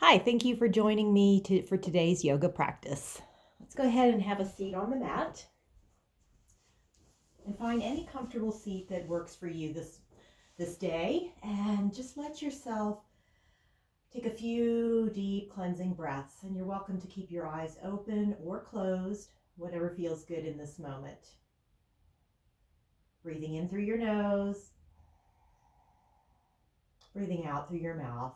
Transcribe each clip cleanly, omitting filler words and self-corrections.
Hi, thank you for joining me for today's yoga practice. Let's go ahead and have a seat on the mat and find any comfortable seat that works for you this day, and just let yourself take a few deep cleansing breaths. And you're welcome to keep your eyes open or closed, whatever feels good in this moment. Breathing in through your nose, breathing out through your mouth.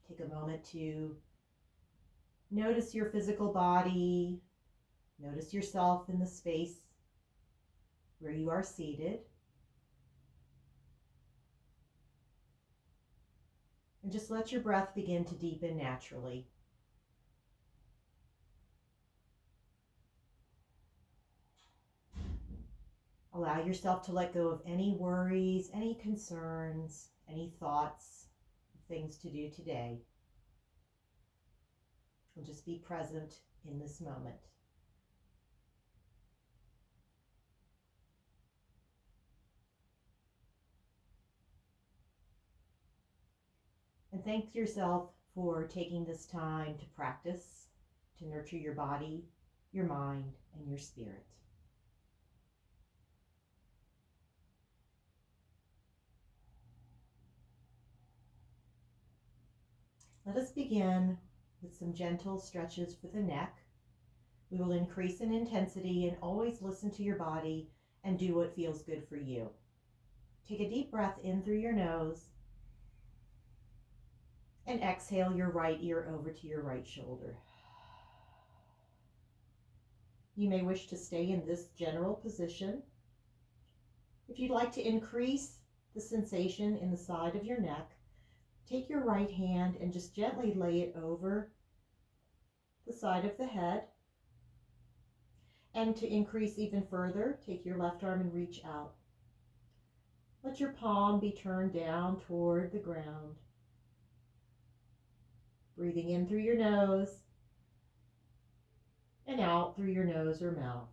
Take a moment to notice your physical body. Notice yourself in the space where you are seated. And just let your breath begin to deepen naturally. Allow yourself to let go of any worries, any concerns, any thoughts, things to do today. And just be present in this moment. And thank yourself for taking this time to practice, to nurture your body, your mind, and your spirit. Let us begin with some gentle stretches for the neck. We will increase in intensity and always listen to your body and do what feels good for you. Take a deep breath in through your nose and exhale your right ear over to your right shoulder. You may wish to stay in this general position. If you'd like to increase the sensation in the side of your neck, take your right hand and just gently lay it over the side of the head. And to increase even further, take your left arm and reach out. Let your palm be turned down toward the ground. Breathing in through your nose and out through your nose or mouth.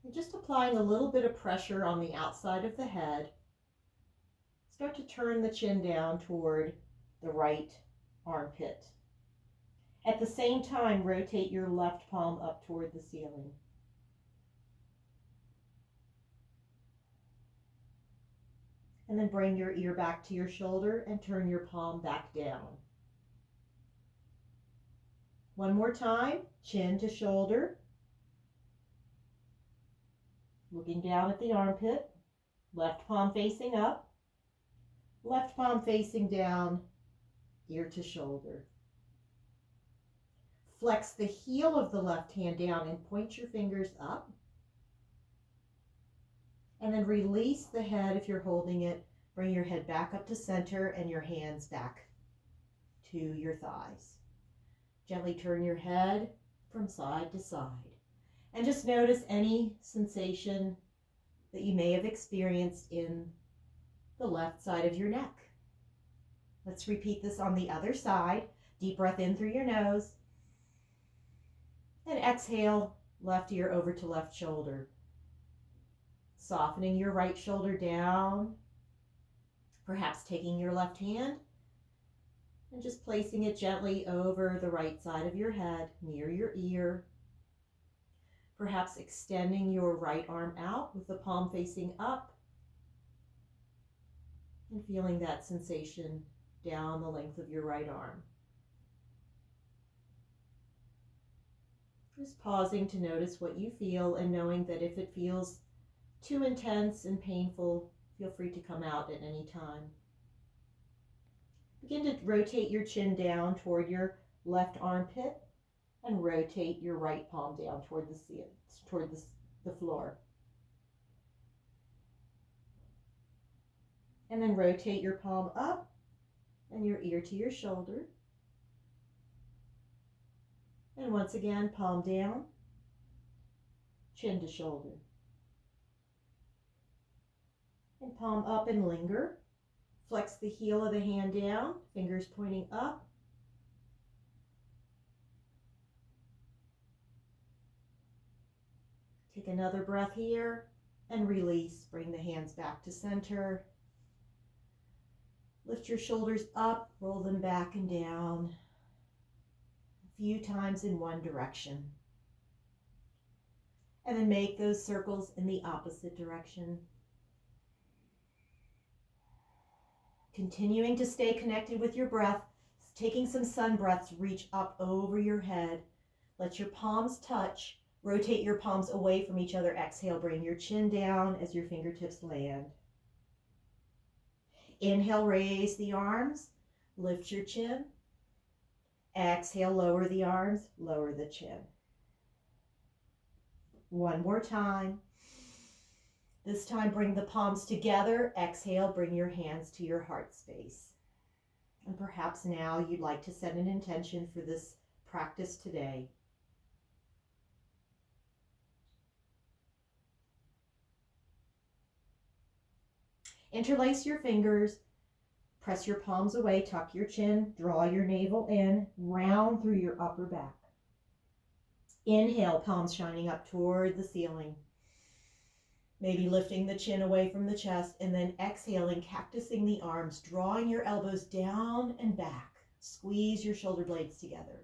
And just applying a little bit of pressure on the outside of the head. Start to turn the chin down toward the right armpit. At the same time, rotate your left palm up toward the ceiling. And then bring your ear back to your shoulder and turn your palm back down. One more time, chin to shoulder. Looking down at the armpit, left palm facing up, left palm facing down, ear to shoulder. Flex the heel of the left hand down and point your fingers up. And then release the head if you're holding it. Bring your head back up to center and your hands back to your thighs. Gently turn your head from side to side. And just notice any sensation that you may have experienced in the left side of your neck. Let's repeat this on the other side. Deep breath in through your nose. And exhale, left ear over to left shoulder. Softening your right shoulder down. Perhaps taking your left hand and just placing it gently over the right side of your head, near your ear. Perhaps extending your right arm out with the palm facing up and feeling that sensation down the length of your right arm. Just pausing to notice what you feel and knowing that if it feels too intense and painful, feel free to come out at any time. Begin to rotate your chin down toward your left armpit and rotate your right palm down toward the floor. And then rotate your palm up and your ear to your shoulder. And once again, palm down, chin to shoulder. And palm up and linger. Flex the heel of the hand down, fingers pointing up. Take another breath here and release. Bring the hands back to center. Lift your shoulders up, roll them back and down a few times in one direction. And then make those circles in the opposite direction. Continuing to stay connected with your breath, taking some sun breaths, reach up over your head. Let your palms touch. Rotate your palms away from each other. Exhale, bring your chin down as your fingertips land. Inhale, raise the arms, lift your chin. Exhale, lower the arms, lower the chin. One more time. This time, bring the palms together. Exhale, bring your hands to your heart space. And perhaps now you'd like to set an intention for this practice today. Interlace your fingers, press your palms away, tuck your chin, draw your navel in, round through your upper back. Inhale, palms shining up toward the ceiling. Maybe lifting the chin away from the chest, and then exhaling, cactusing the arms, drawing your elbows down and back. Squeeze your shoulder blades together.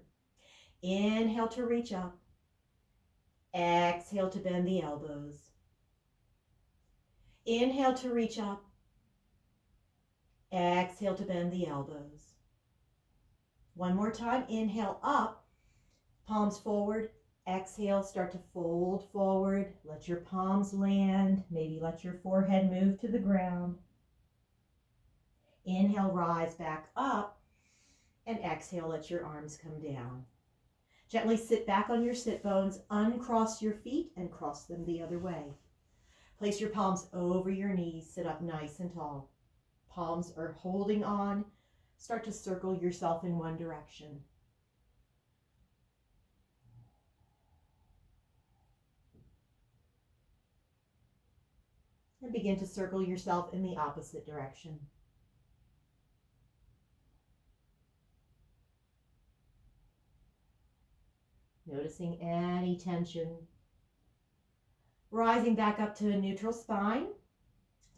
Inhale to reach up. Exhale to bend the elbows. Inhale to reach up. Exhale to bend the elbows. One more time. Inhale up, palms forward. Exhale, start to fold forward. Let your palms land. Maybe let your forehead move to the ground. Inhale, rise back up. And exhale, let your arms come down. Gently sit back on your sit bones. Uncross your feet and cross them the other way. Place your palms over your knees. Sit up nice and tall. Palms are holding on. Start to circle yourself in one direction. And begin to circle yourself in the opposite direction. Noticing any tension. Rising back up to a neutral spine.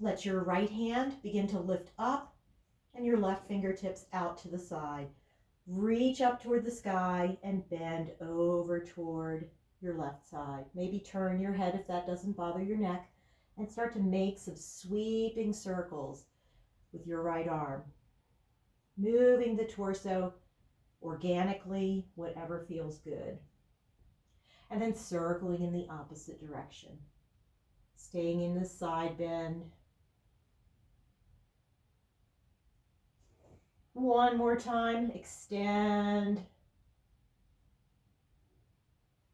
Let your right hand begin to lift up and your left fingertips out to the side. Reach up toward the sky and bend over toward your left side. Maybe turn your head if that doesn't bother your neck, and start to make some sweeping circles with your right arm. Moving the torso organically, whatever feels good. And then circling in the opposite direction. Staying in the side bend. One more time, extend.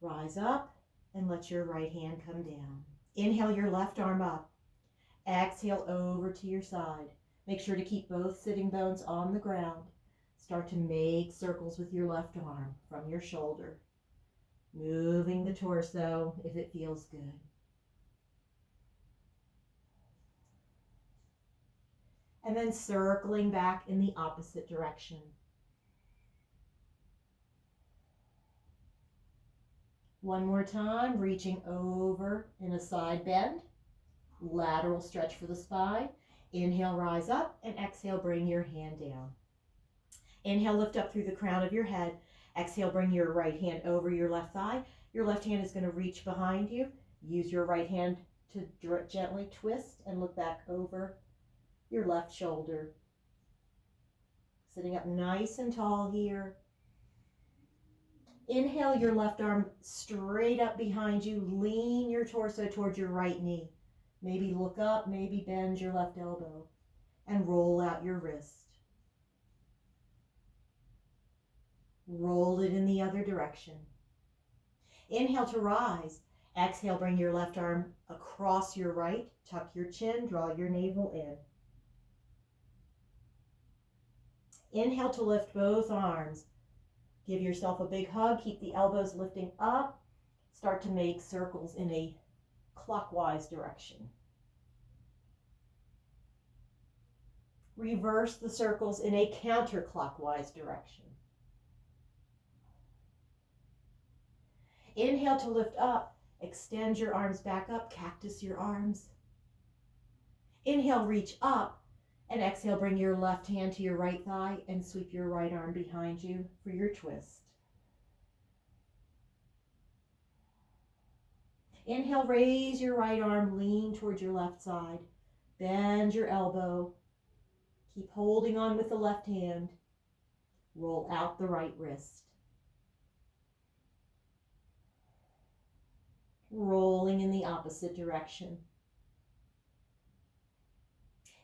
Rise up and let your right hand come down. Inhale your left arm up. Exhale over to your side. Make sure to keep both sitting bones on the ground. Start to make circles with your left arm from your shoulder. Moving the torso if it feels good. And then circling back in the opposite direction. One more time, reaching over in a side bend. Lateral stretch for the spine. Inhale, rise up, and exhale, bring your hand down. Inhale, lift up through the crown of your head. Exhale, bring your right hand over your left thigh. Your left hand is going to reach behind you. Use your right hand to gently twist and look back over your left shoulder. Sitting up nice and tall here. Inhale your left arm straight up behind you. Lean your torso towards your right knee. Maybe look up, maybe bend your left elbow. And roll out your wrist. Roll it in the other direction. Inhale to rise. Exhale, bring your left arm across your right. Tuck your chin, draw your navel in. Inhale to lift both arms. Give yourself a big hug. Keep the elbows lifting up. Start to make circles in a clockwise direction. Reverse the circles in a counterclockwise direction. Inhale to lift up. Extend your arms back up, cactus your arms. Inhale, reach up, and exhale, bring your left hand to your right thigh and sweep your right arm behind you for your twist. Inhale, raise your right arm, lean towards your left side. Bend your elbow. Keep holding on with the left hand. Roll out the right wrist. Rolling in the opposite direction.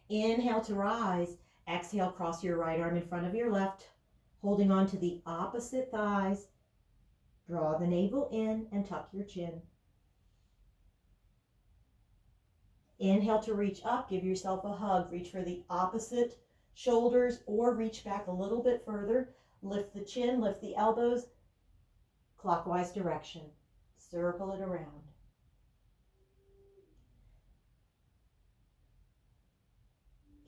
Inhale to rise. Exhale, cross your right arm in front of your left, holding on to the opposite thighs. Draw the navel in and tuck your chin. Inhale to reach up, give yourself a hug. Reach for the opposite shoulders or reach back a little bit further. Lift the chin, lift the elbows, clockwise direction. Circle it around.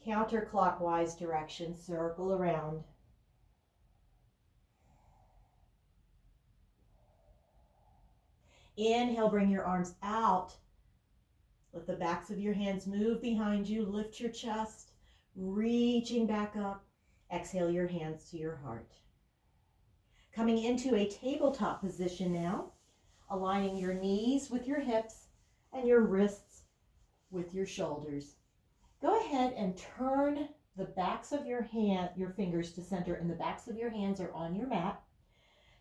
Counterclockwise direction, circle around. Inhale, bring your arms out. Let the backs of your hands move behind you. Lift your chest, reaching back up. Exhale your hands to your heart. Coming into a tabletop position now, aligning your knees with your hips and your wrists with your shoulders. Go ahead and turn the backs of your fingers to center, and the backs of your hands are on your mat.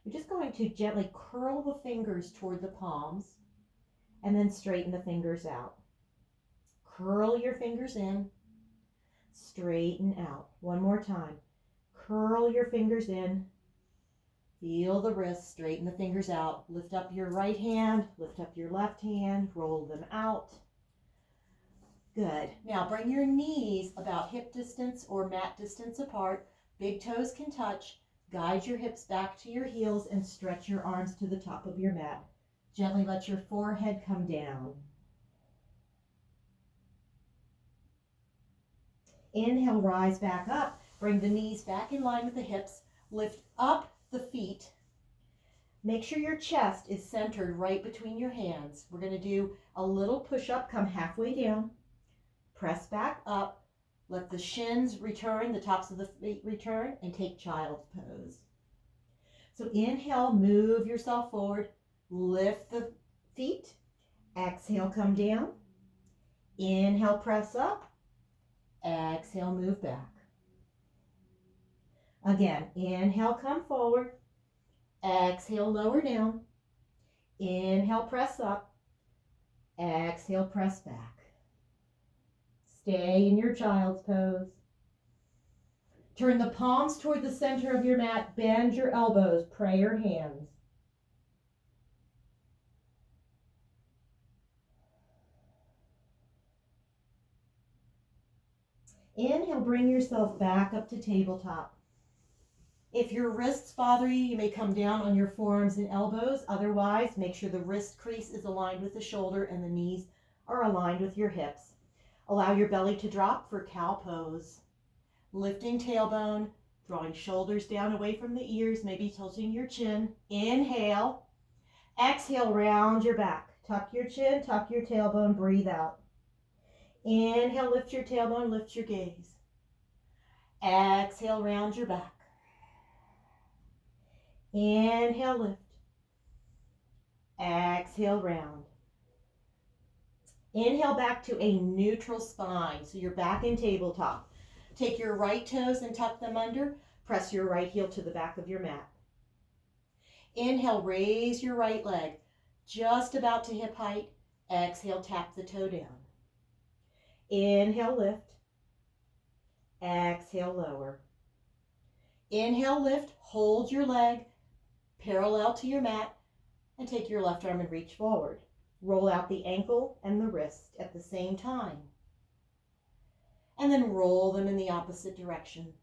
You're just going to gently curl the fingers toward the palms and then straighten the fingers out. Curl your fingers in, straighten out. One more time. Curl your fingers in, feel the wrists, straighten the fingers out. Lift up your right hand, lift up your left hand, roll them out. Good. Now bring your knees about hip distance or mat distance apart. Big toes can touch. Guide your hips back to your heels and stretch your arms to the top of your mat. Gently let your forehead come down. Inhale, rise back up. Bring the knees back in line with the hips. Lift up the feet. Make sure your chest is centered right between your hands. We're going to do a little push-up. Come halfway down. Press back up. Let the shins return, the tops of the feet return, and take child's pose. So inhale, move yourself forward. Lift the feet. Exhale, come down. Inhale, press up. Exhale, move back. Again, inhale, come forward. Exhale, lower down. Inhale, press up. Exhale, press back. Stay in your child's pose. Turn the palms toward the center of your mat. Bend your elbows. Pray your hands. Inhale, bring yourself back up to tabletop. If your wrists bother you, you may come down on your forearms and elbows. Otherwise, make sure the wrist crease is aligned with the shoulder and the knees are aligned with your hips. Allow your belly to drop for cow pose. Lifting tailbone, drawing shoulders down away from the ears, maybe tilting your chin. Inhale. Exhale, round your back. Tuck your chin, tuck your tailbone, breathe out. Inhale, lift your tailbone, lift your gaze. Exhale, round your back. Inhale, lift. Exhale, round. Inhale back to a neutral spine, so you're back in tabletop. Take your right toes and tuck them under. Press your right heel to the back of your mat. Inhale, raise your right leg just about to hip height. Exhale, tap the toe down. Inhale, lift. Exhale, lower. Inhale, lift. Hold your leg parallel to your mat and take your left arm and reach forward. Roll out the ankle and the wrist at the same time. And then roll them in the opposite direction.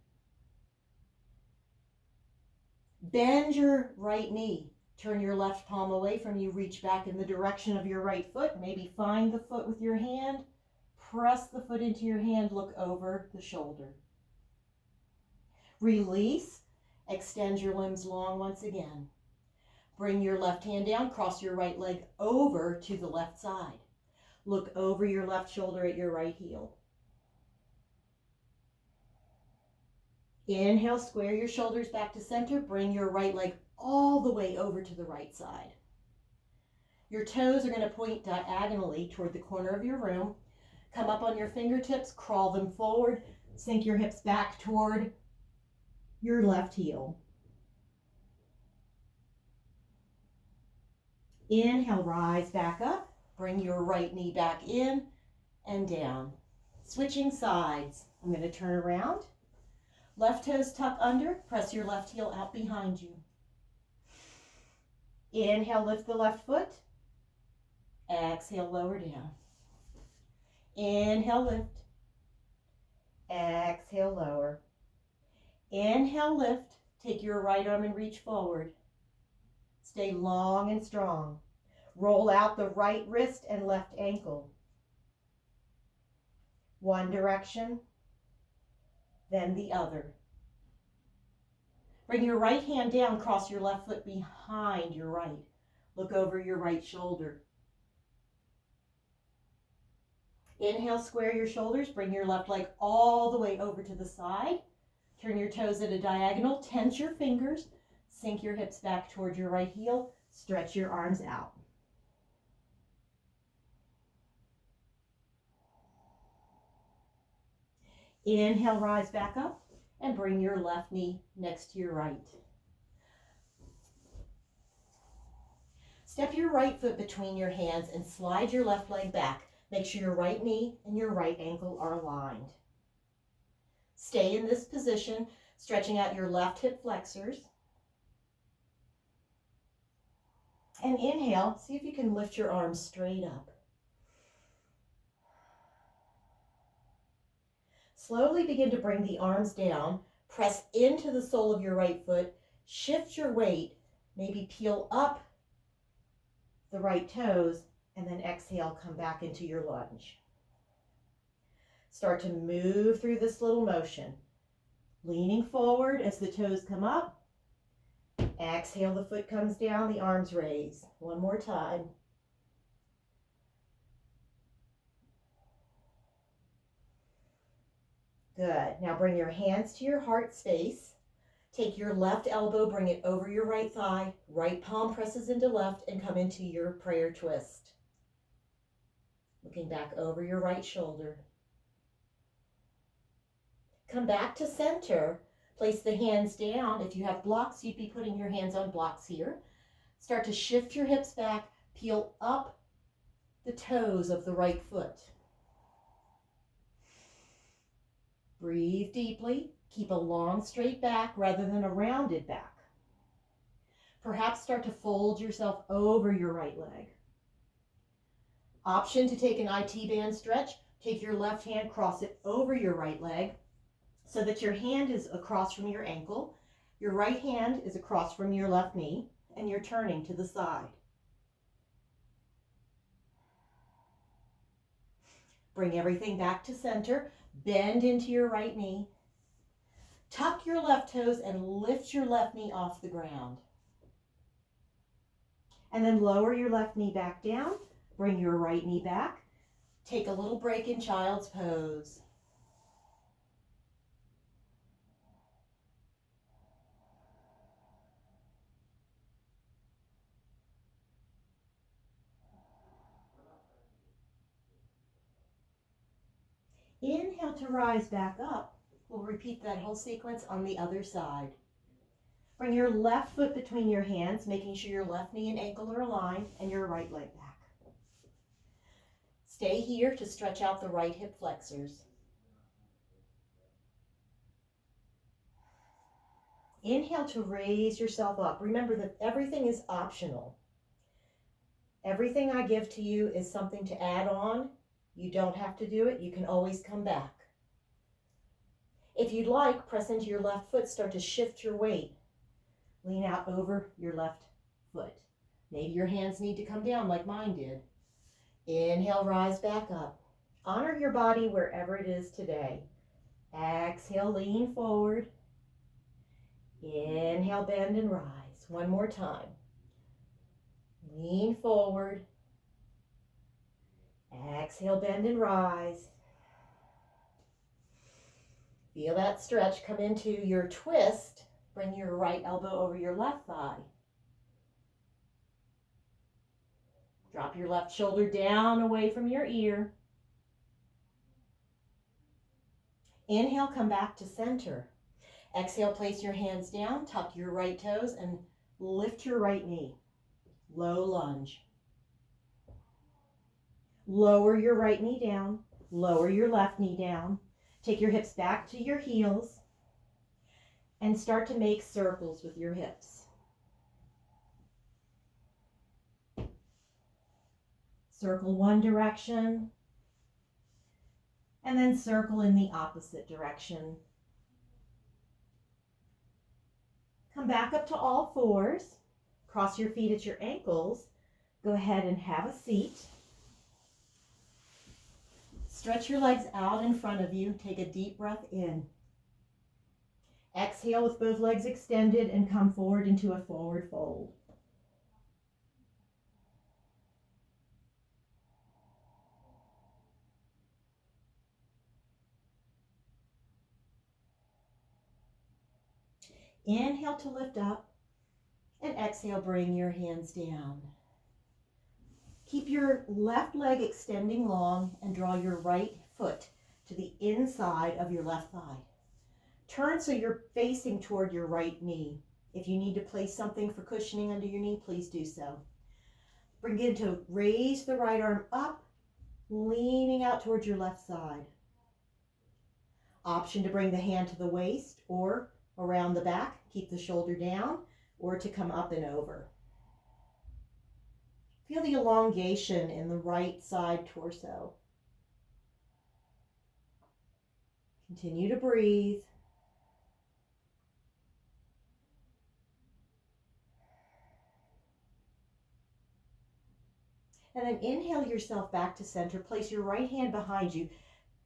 Bend your right knee. Turn your left palm away from you. Reach back in the direction of your right foot. Maybe find the foot with your hand. Press the foot into your hand. Look over the shoulder. Release. Extend your limbs long once again. bring your left hand down, cross your right leg over to the left side. Look over your left shoulder at your right heel. Inhale, square your shoulders back to center. Bring your right leg all the way over to the right side. Your toes are going to point diagonally toward the corner of your room. Come up on your fingertips, crawl them forward, sink your hips back toward your left heel. Inhale, rise back up. Bring your right knee back in and down. Switching sides. I'm going to turn around. Left toes tuck under. Press your left heel out behind you. Inhale, lift the left foot. Exhale, lower down. Inhale, lift. Exhale, lower. Inhale, lift. Take your right arm and reach forward. Stay long and strong. Roll out the right wrist and left ankle. One direction, then the other. Bring your right hand down, cross your left foot behind your right. Look over your right shoulder. Inhale, square your shoulders, bring your left leg all the way over to the side. Turn your toes at a diagonal, tense your fingers, sink your hips back toward your right heel, stretch your arms out. Inhale, rise back up and bring your left knee next to your right. Step your right foot between your hands and slide your left leg back. Make sure your right knee and your right ankle are aligned. Stay in this position, stretching out your left hip flexors. And inhale, see if you can lift your arms straight up. Slowly begin to bring the arms down, press into the sole of your right foot, shift your weight, maybe peel up the right toes, and then exhale, come back into your lunge. Start to move through this little motion. Leaning forward as the toes come up. Exhale, the foot comes down, the arms raise. One more time. Good. Now bring your hands to your heart space. Take your left elbow, bring it over your right thigh. Right palm presses into left and come into your prayer twist. Looking back over your right shoulder. Come back to center. Place the hands down. If you have blocks, you'd be putting your hands on blocks here. Start to shift your hips back. Peel up the toes of the right foot. Breathe deeply. Keep a long, straight back rather than a rounded back. Perhaps start to fold yourself over your right leg. Option to take an IT band stretch. Take your left hand, cross it over your right leg so that your hand is across from your ankle. Your right hand is across from your left knee, and you're turning to the side. Bring everything back to center. Bend into your right knee. Tuck your left toes and lift your left knee off the ground. And then lower your left knee back down. Bring your right knee back. Take a little break in child's pose. Inhale to rise back up. We'll repeat that whole sequence on the other side. Bring your left foot between your hands, making sure your left knee and ankle are aligned, and your right leg back. Stay here to stretch out the right hip flexors. Inhale to raise yourself up. Remember that everything is optional. Everything I give to you is something to add on. You don't have to do it. You can always come back. If you'd like, press into your left foot. Start to shift your weight. Lean out over your left foot. Maybe your hands need to come down like mine did. Inhale, rise back up. Honor your body wherever it is today. Exhale, lean forward. Inhale, bend and rise. One more time. Lean forward. Exhale, bend and rise. Feel that stretch come into your twist. Bring your right elbow over your left thigh. Drop your left shoulder down away from your ear. Inhale, come back to center. Exhale, place your hands down, tuck your right toes, and lift your right knee. Low lunge. Lower your right knee down. Lower your left knee down. Take your hips back to your heels and start to make circles with your hips. Circle one direction and then circle in the opposite direction. Come back up to all fours. Cross your feet at your ankles. Go ahead and have a seat. Stretch your legs out in front of you. Take a deep breath in. Exhale with both legs extended and come forward into a forward fold. Inhale to lift up and exhale, bring your hands down. Keep your left leg extending long and draw your right foot to the inside of your left thigh. Turn so you're facing toward your right knee. If you need to place something for cushioning under your knee, please do so. Begin to raise the right arm up, leaning out towards your left side. Option to bring the hand to the waist or around the back, keep the shoulder down, or to come up and over. Feel the elongation in the right side torso. Continue to breathe. And then inhale yourself back to center. Place your right hand behind you.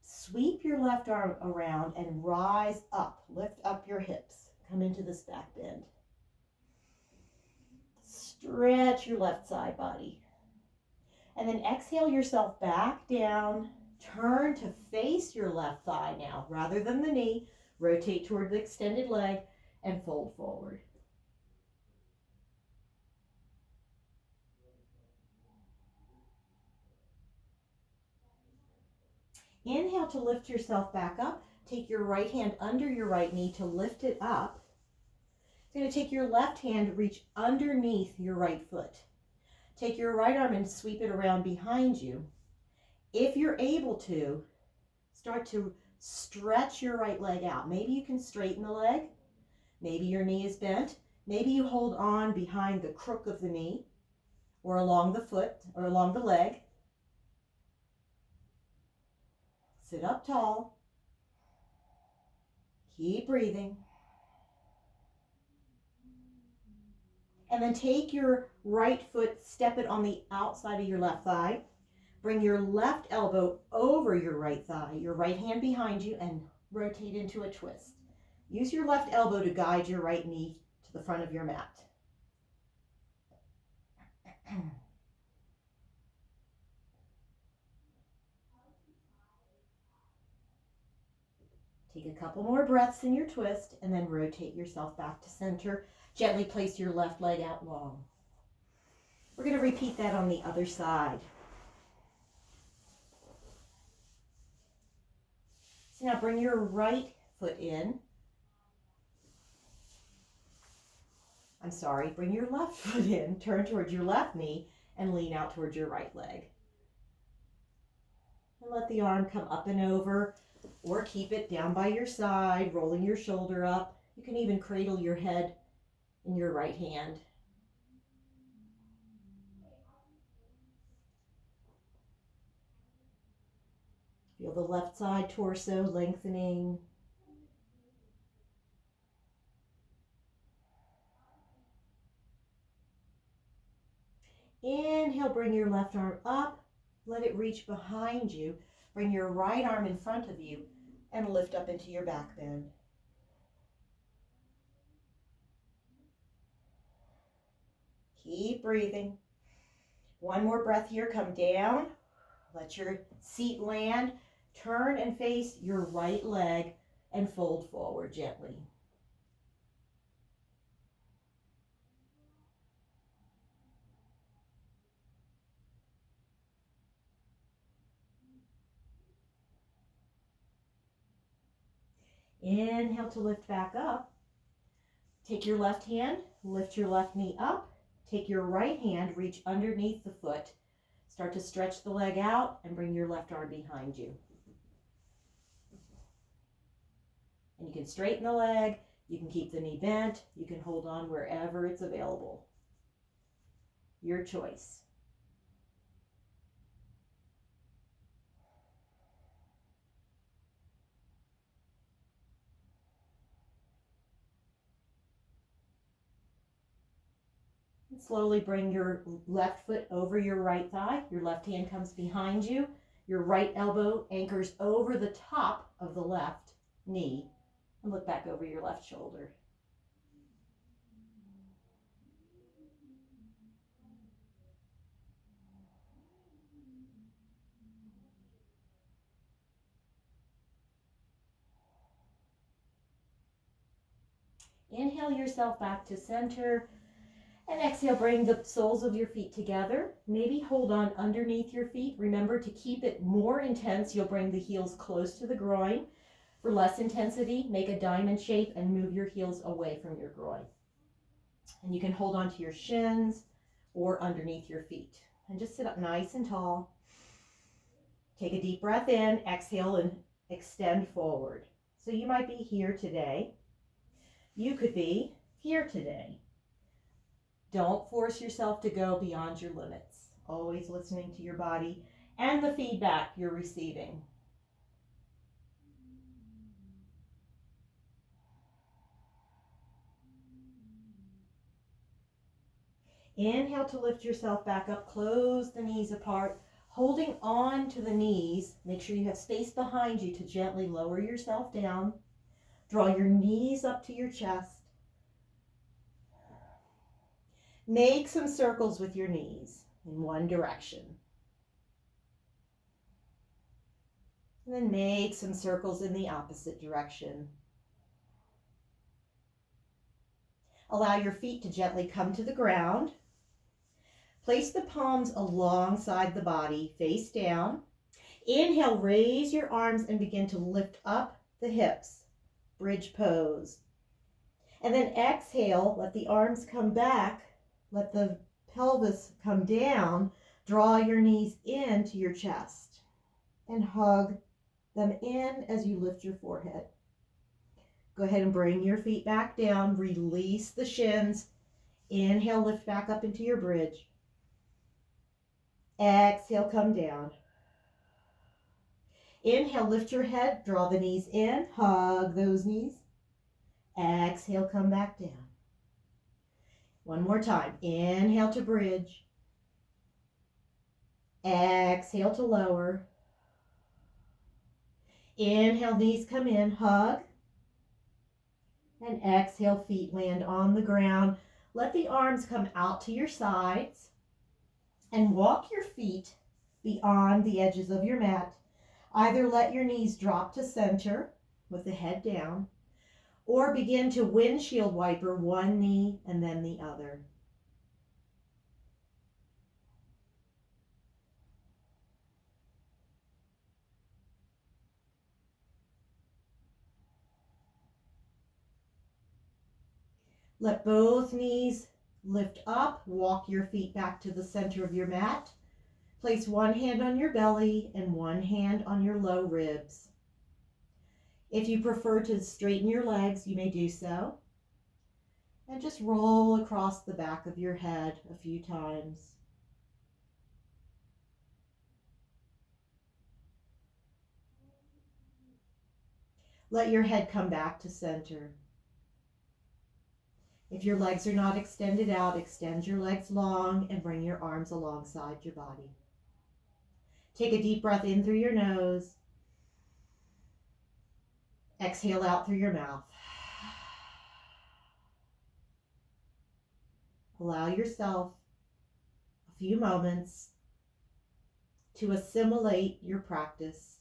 Sweep your left arm around and rise up. Lift up your hips. Come into this back bend. Stretch your left side body. And then exhale yourself back down. Turn to face your left thigh now. Rather than the knee, rotate toward the extended leg and fold forward. Inhale to lift yourself back up. Take your right hand under your right knee to lift it up. You're going to take your left hand, reach underneath your right foot. Take your right arm and sweep it around behind you. If you're able to, start to stretch your right leg out. Maybe you can straighten the leg. Maybe your knee is bent. Maybe you hold on behind the crook of the knee or along the foot or along the leg. Sit up tall. Keep breathing. And then take your right foot, step it on the outside of your left thigh. Bring your left elbow over your right thigh, your right hand behind you, and rotate into a twist. Use your left elbow to guide your right knee to the front of your mat. Take a couple more breaths in your twist and then rotate yourself back to center. Gently place your left leg out long. We're going to repeat that on the other side. So now bring your right foot in. Bring your left foot in, turn towards your left knee, and lean out towards your right leg. And let the arm come up and over, or keep it down by your side, rolling your shoulder up. You can even cradle your head in your right hand. Feel the left side torso lengthening. Inhale, bring your left arm up. Let it reach behind you. Bring your right arm in front of you and lift up into your back bend. Keep breathing. One more breath here. Come down. Let your seat land. Turn and face your right leg and fold forward gently. Inhale to lift back up. Take your left hand, lift your left knee up. Take your right hand, reach underneath the foot. Start to stretch the leg out and bring your left arm behind you. And you can straighten the leg, you can keep the knee bent, you can hold on wherever it's available. Your choice. And slowly bring your left foot over your right thigh. Your left hand comes behind you. Your right elbow anchors over the top of the left knee. And look back over your left shoulder. Inhale yourself back to center. And exhale, bring the soles of your feet together. Maybe hold on underneath your feet. Remember to keep it more intense. You'll bring the heels close to the groin. For less intensity, make a diamond shape and move your heels away from your groin. And you can hold on to your shins or underneath your feet. And just sit up nice and tall. Take a deep breath in, exhale, and extend forward. So you might be here today. You could be here today. Don't force yourself to go beyond your limits. Always listening to your body and the feedback you're receiving. Inhale to lift yourself back up. Close the knees apart. Holding on to the knees, make sure you have space behind you to gently lower yourself down. Draw your knees up to your chest. Make some circles with your knees in one direction. And then make some circles in the opposite direction. Allow your feet to gently come to the ground. Place the palms alongside the body, face down. Inhale, raise your arms and begin to lift up the hips. Bridge pose. And then exhale, let the arms come back. Let the pelvis come down. Draw your knees into your chest and hug them in as you lift your forehead. Go ahead and bring your feet back down. Release the shins. Inhale, lift back up into your bridge. Exhale, come down. Inhale, lift your head. Draw the knees in. Hug those knees. Exhale, come back down. One more time. Inhale to bridge. Exhale to lower. Inhale, knees come in. Hug. And exhale, feet land on the ground. Let the arms come out to your sides. And walk your feet beyond the edges of your mat. Either let your knees drop to center with the head down, or begin to windshield wiper one knee and then the other. Let both knees lift up. Walk your feet back to the center of your mat. Place one hand on your belly and one hand on your low ribs. If you prefer to straighten your legs, you may do so. And just roll across the back of your head a few times. Let your head come back to center. If your legs are not extended out, extend your legs long and bring your arms alongside your body. Take a deep breath in through your nose. Exhale out through your mouth. Allow yourself a few moments to assimilate your practice.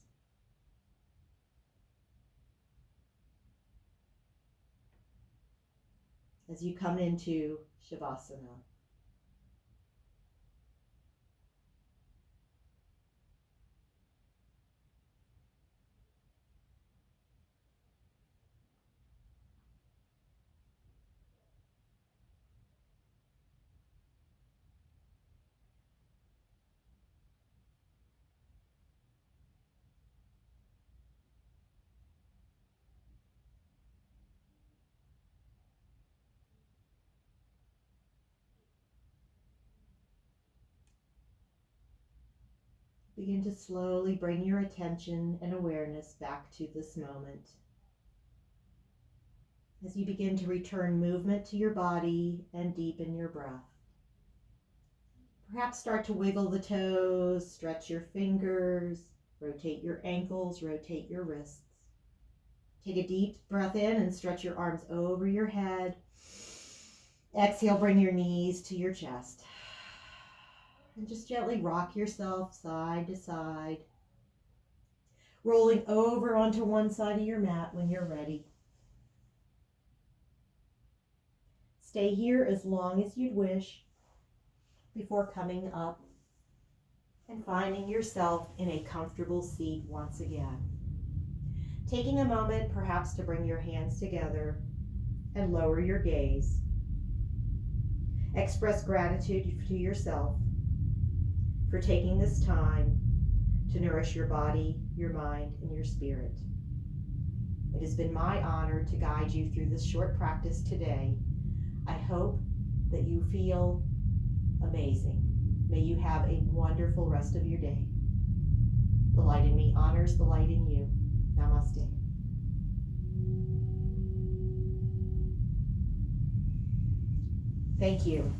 As you come into Shavasana. Begin to slowly bring your attention and awareness back to this moment. As you begin to return movement to your body and deepen your breath. Perhaps start to wiggle the toes, stretch your fingers, rotate your ankles, rotate your wrists. Take a deep breath in and stretch your arms over your head. Exhale, bring your knees to your chest. And just gently rock yourself side to side, rolling over onto one side of your mat when you're ready. Stay here as long as you'd wish before coming up and finding yourself in a comfortable seat once again. Taking a moment perhaps to bring your hands together and lower your gaze. Express gratitude to yourself for taking this time to nourish your body, your mind, and your spirit. It has been my honor to guide you through this short practice today. I hope that you feel amazing. May you have a wonderful rest of your day. The light in me honors the light in you. Namaste. Thank you.